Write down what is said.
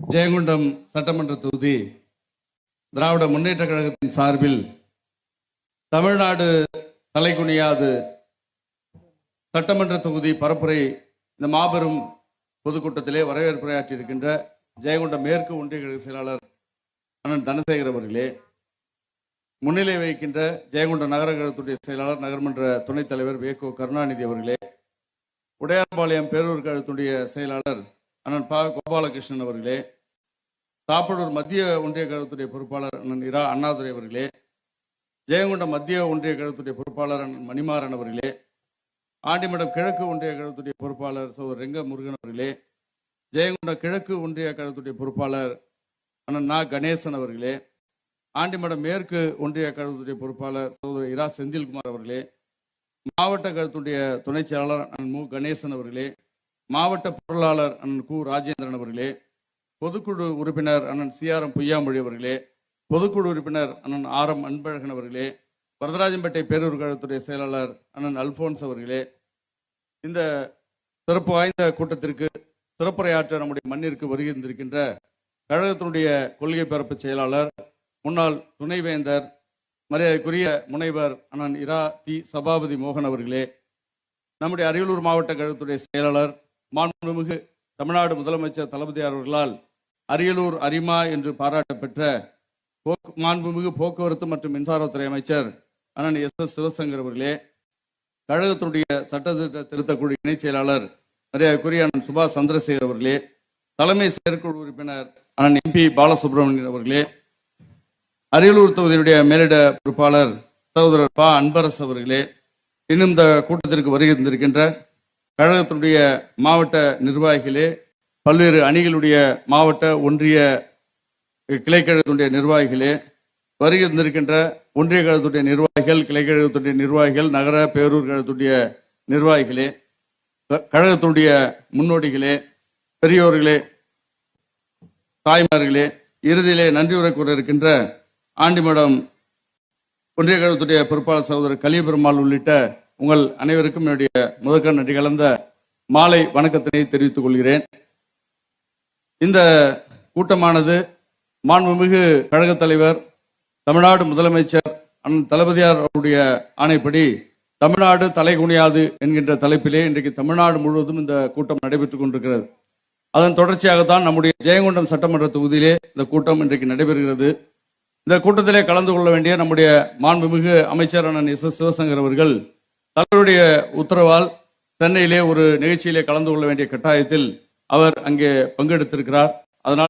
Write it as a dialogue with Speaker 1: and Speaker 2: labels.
Speaker 1: ஜெயங்கொண்டம் சட்டமன்ற தொகுதி திராவிட முன்னேற்ற கழகத்தின் சார்பில் தமிழ்நாடு தலைகுனியாது சட்டமன்ற தொகுதி பரப்புரை இந்த மாபெரும் பொதுக்கூட்டத்திலே வரவேற்புரையாற்றியிருக்கின்ற ஜெயங்கொண்டம் மேற்கு ஒன்றிய கழக செயலாளர் அண்ணன் தனசேகர் அவர்களே, முன்னிலை வகிக்கின்ற ஜெயங்கொண்டம் நகர கழகத்துடைய செயலாளர் நகர்மன்ற துணைத் தலைவர் வேகோ கருணாநிதி அவர்களே, உடையார்பாளையம் பேரூர் கழகத்துடைய செயலாளர் அண்ணன் ப கோபாலகிருஷ்ணன் அவர்களே, சாப்படூர் மத்திய ஒன்றிய கழகத்துடைய பொறுப்பாளர் அண்ணன் இரா அண்ணாதுரை அவர்களே, ஜெயங்கொண்டம் மத்திய ஒன்றிய கழகத்துடைய பொறுப்பாளர் அண்ணன் மணிமாறன் அவர்களே, ஆண்டிமடம் கிழக்கு ஒன்றிய கழகத்துடைய பொறுப்பாளர் சகோதரர் ரெங்க முருகன் அவர்களே, ஜெயங்கொண்டம் கிழக்கு ஒன்றிய கழகத்துடைய பொறுப்பாளர் அண்ணன் நா கணேசன் அவர்களே, ஆண்டிமடம் மேற்கு ஒன்றிய கழகத்துடைய பொறுப்பாளர் சகோதரர் இரா செந்தில்குமார் அவர்களே, மாவட்ட கழகத்துடைய துணை செயலாளர் அண்ணன் மு கணேசன் அவர்களே, மாவட்ட பொருளாளர் அண்ணன் கு ராஜேந்திரன் அவர்களே, பொதுக்குழு உறுப்பினர் அண்ணன் சிஆர்எம் பொய்யாமொழி அவர்களே, பொதுக்குழு உறுப்பினர் அண்ணன் ஆர் எம் அன்பழகன் அவர்களே, வரதராஜம்பேட்டை பேரூர் கழகத்துடைய செயலாளர் அண்ணன் அல்போன்ஸ் அவர்களே, இந்த சிறப்பு வாய்ந்த கூட்டத்திற்கு சிறப்புரையாற்ற நம்முடைய மண்ணிற்கு வருகின்றிருக்கின்ற கழகத்தினுடைய கொள்கை பரப்பு செயலாளர் முன்னாள் துணைவேந்தர் மரியாதைக்குரிய முனைவர் அண்ணன் இரா தி சபாபதி மோகன் அவர்களே, நம்முடைய அரியலூர் மாவட்ட கழகத்துடைய செயலாளர் மாண்புமிகு தமிழ்நாடு முதலமைச்சர் தளபதியார் அவர்களால் அரியலூர் அரிமா என்று பாராட்டப்பெற்ற மாண்புமிகு போக்குவரத்து மற்றும் மின்சாரத்துறை அமைச்சர் அண்ணன் எஸ் சிவசங்கர் அவர்களே, கழகத்துடைய சட்டத்திட்ட திருத்தக்குழு இணைச் செயலாளர் மரியாதைக்குரிய அண்ணன் சுபாஷ் சந்திரசேகர் அவர்களே, தலைமை செயற்குழு உறுப்பினர் அண்ணன் எம்பி பாலசுப்ரமணியன் அவர்களே, அரியலூர் தொகுதியினுடைய மேலிட பொறுப்பாளர் சகோதரர் ப அன்பரசு அவர்களே, இன்னும் இந்த கூட்டத்திற்கு வருகின்றிருக்கின்ற கழகத்தினுடைய மாவட்ட நிர்வாகிகளே, பல்வேறு அணிகளுடைய மாவட்ட ஒன்றிய கிளைக்கழகத்துடைய நிர்வாகிகளே, வருகின்றிருக்கின்ற ஒன்றிய கழகத்துடைய நிர்வாகிகள், கிளைக்கழகத்துடைய நிர்வாகிகள், நகர பேரூர் கழகத்துடைய நிர்வாகிகளே, கழகத்துடைய முன்னோடிகளே, பெரியோர்களே, தாய்மார்களே, இறுதியிலே நன்றி உரை கூற இருக்கின்ற ஆண்டிமடம் ஒன்றிய கழகத்துடைய பொறுப்பாளர் சகோதரர் கலியபெருமாள் உள்ளிட்ட உங்கள் அனைவருக்கும் என்னுடைய முதற்க நன்றி கலந்த மாலை வணக்கத்தினை தெரிவித்துக் கொள்கிறேன். இந்த கூட்டமானது மாண்புமிகு கழகத் தலைவர் தமிழ்நாடு முதலமைச்சர் அண்ணன் தளபதியார் அவருடைய ஆணைப்படி தமிழ்நாடு தலைகுனியாது என்கின்ற தலைப்பிலே இன்றைக்கு தமிழ்நாடு முழுவதும் இந்த கூட்டம் நடைபெற்றுக் கொண்டிருக்கிறது. அதன் தொடர்ச்சியாகத்தான் நம்முடைய ஜெயங்கொண்டம் சட்டமன்ற தொகுதியிலே இந்த கூட்டம் இன்றைக்கு நடைபெறுகிறது. இந்த கூட்டத்திலே கலந்து கொள்ள வேண்டிய நம்முடைய மாண்புமிகு அமைச்சர் அண்ணன் எஸ் சிவசங்கர் அவர்கள் தலைவருடைய உத்தரவால் சென்னையிலே ஒரு நிகழ்ச்சியிலே கலந்து கொள்ள வேண்டிய கட்டாயத்தில் அவர் அங்கே பங்கெடுத்திருக்கிறார்.